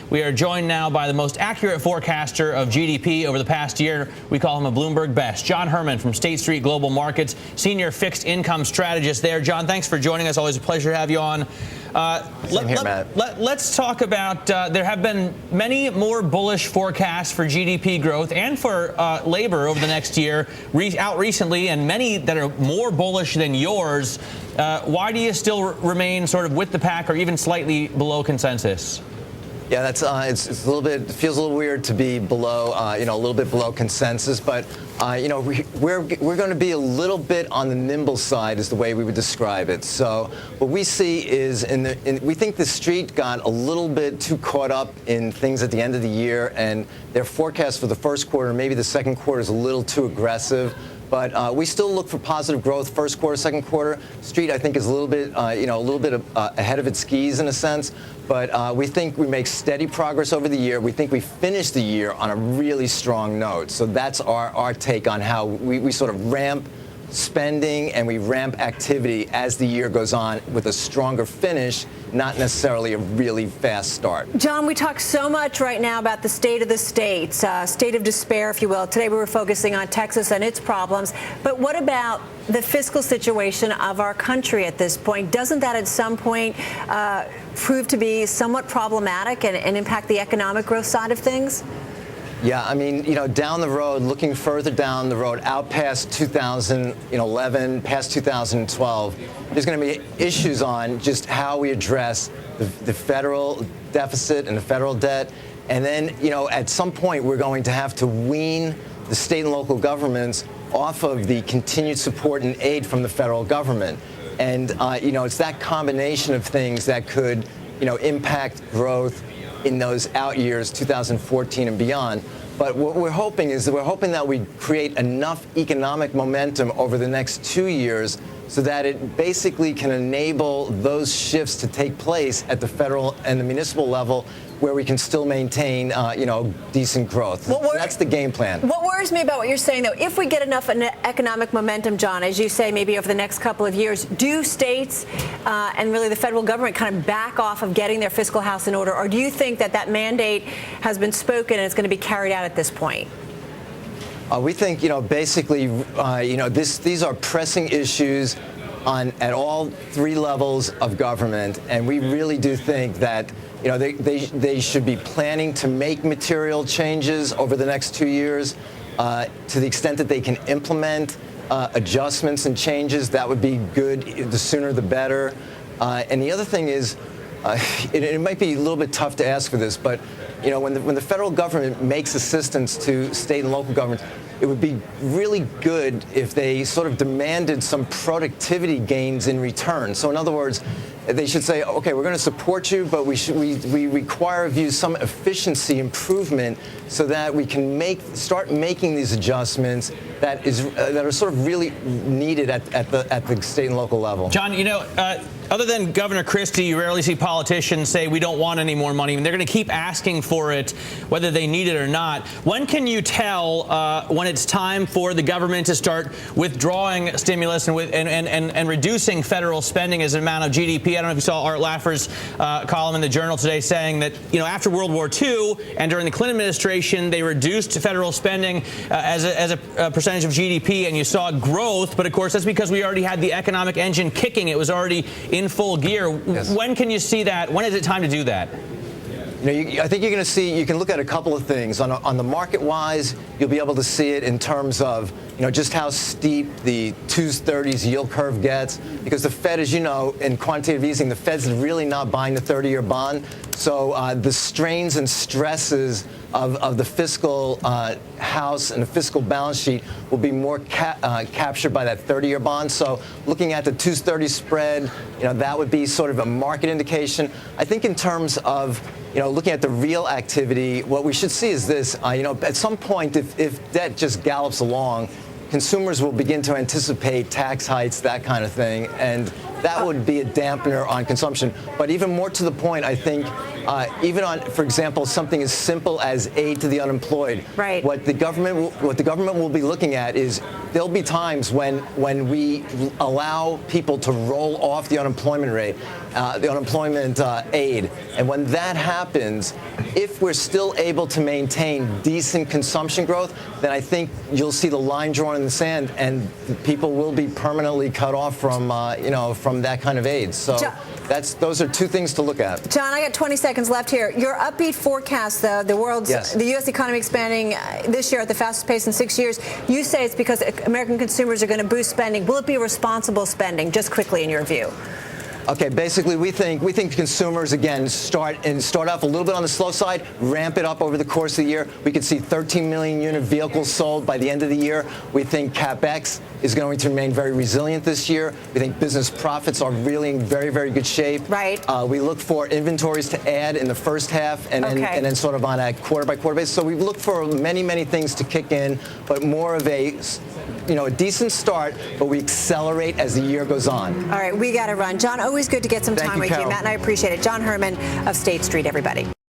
We are joined now by the most accurate forecaster of GDP over the past year. We call him a Bloomberg best. John Hermann from State Street Global Markets, senior fixed income strategist there. John, thanks for joining us. Always a pleasure to have you on. Let's talk about, there have been many more bullish forecasts for GDP growth and for labor over the next year out recently, and many that are more bullish than yours. Why do you still remain sort of with the pack or even slightly below consensus? Yeah, that's it's a little bit, it feels a little weird to be below, a little bit below consensus, but we're going to be a little bit on the nimble side is the way we would describe it. So what we see is we think the street got a little bit too caught up in things at the end of the year, and their forecast for the first quarter, maybe the second quarter, is a little too aggressive. But we still look for positive growth first quarter, second quarter. Street, I think, is a little bit, ahead of its skis in a sense. But we think we make steady progress over the year. We think we finish the year on a really strong note. So that's our take on how we sort of ramp spending and we ramp activity as the year goes on with a stronger finish, not necessarily a really fast start. John, we talk so much right now about the state of the states, state of despair, if you will. Today we were focusing on Texas and its problems. But what about the fiscal situation of our country at this point? Doesn't that at some point prove to be somewhat problematic and impact the economic growth side of things? Yeah, I mean, down the road, looking further down the road, out past 2011, past 2012, there's going to be issues on just how we address the federal deficit and the federal debt. And then, at some point, we're going to have to wean the state and local governments off of the continued support and aid from the federal government. And, it's that combination of things that could, impact growth in those out years, 2014 and beyond. But what we're hoping is that we create enough economic momentum over the next 2 years so that it basically can enable those shifts to take place at the federal and the municipal level, where we can still maintain, decent growth. So that's the game plan. What worries me about what you're saying, though, if we get enough economic momentum, John, as you say, maybe over the next couple of years, do states and really the federal government kind of back off of getting their fiscal house in order, or do you think that mandate has been spoken and it's going to be carried out at this point? We think, basically, these are pressing issues at all three levels of government, and we really do think that they should be planning to make material changes over the next 2 years. To the extent that they can implement adjustments and changes, that would be good. The sooner the better. And the other thing is, it might be a little bit tough to ask for this, but when the federal government makes assistance to state and local governments, it would be really good if they sort of demanded some productivity gains in return. So in other words, they should say, okay, we're going to support you, but we require of you some efficiency improvement so that we can start making these adjustments that are sort of really needed at the state and local level. John, other than Governor Christie, you rarely see politicians say we don't want any more money. And they're going to keep asking for it, whether they need it or not. When can you tell when it's time for the government to start withdrawing stimulus and reducing federal spending as an amount of GDP? I don't know if you saw Art Laffer's column in the Journal today saying that, after World War II and during the Clinton administration, they reduced federal spending as a percentage of GDP, and you saw growth. But of course, that's because we already had the economic engine kicking. It was already in full gear. Yes. When can you see that? When is it time to do that? I think you're going to see, you can look at a couple of things. On the market-wise, you'll be able to see it in terms of, just how steep the 230s yield curve gets. Because the Fed, as you know, in quantitative easing, the Fed's really not buying the 30-year bond. So the strains and stresses of the fiscal house and the fiscal balance sheet will be more captured by that 30-year bond. So looking at the 230 spread, that would be sort of a market indication. I think in terms of looking at the real activity, what we should see is this. At some point, if debt just gallops along, consumers will begin to anticipate tax hikes, that kind of thing, and that would be a dampener on consumption. But even more to the point, I think, even on, for example, something as simple as aid to the unemployed. Right. What the government will be looking at is there'll be times when we allow people to roll off the unemployment rate, the unemployment aid, and when that happens, if we're still able to maintain decent consumption growth, then I think you'll see the line drawn in the sand, and people will be permanently cut off from, from that kind of aid. So those are two things to look at. John, I got 20 seconds left here. Your upbeat forecast, though, the U.S. economy expanding this year at the fastest pace in 6 years, you say it's because American consumers are going to boost spending. Will it be responsible spending, just quickly in your view? Okay, basically we think consumers again start off a little bit on the slow side, ramp it up over the course of the year. We could see 13 million unit vehicles sold by the end of the year. We think CapEx is going to remain very resilient this year. We think business profits are really in very, very good shape. Right. We look for inventories to add in the first half and then sort of on a quarter by quarter basis. So we look for many, many things to kick in, but more of a decent start, but we accelerate as the year goes on. All right, we got to run. John, always good to get some time with you, Matt, and I appreciate it. John Herrmann of State Street, everybody.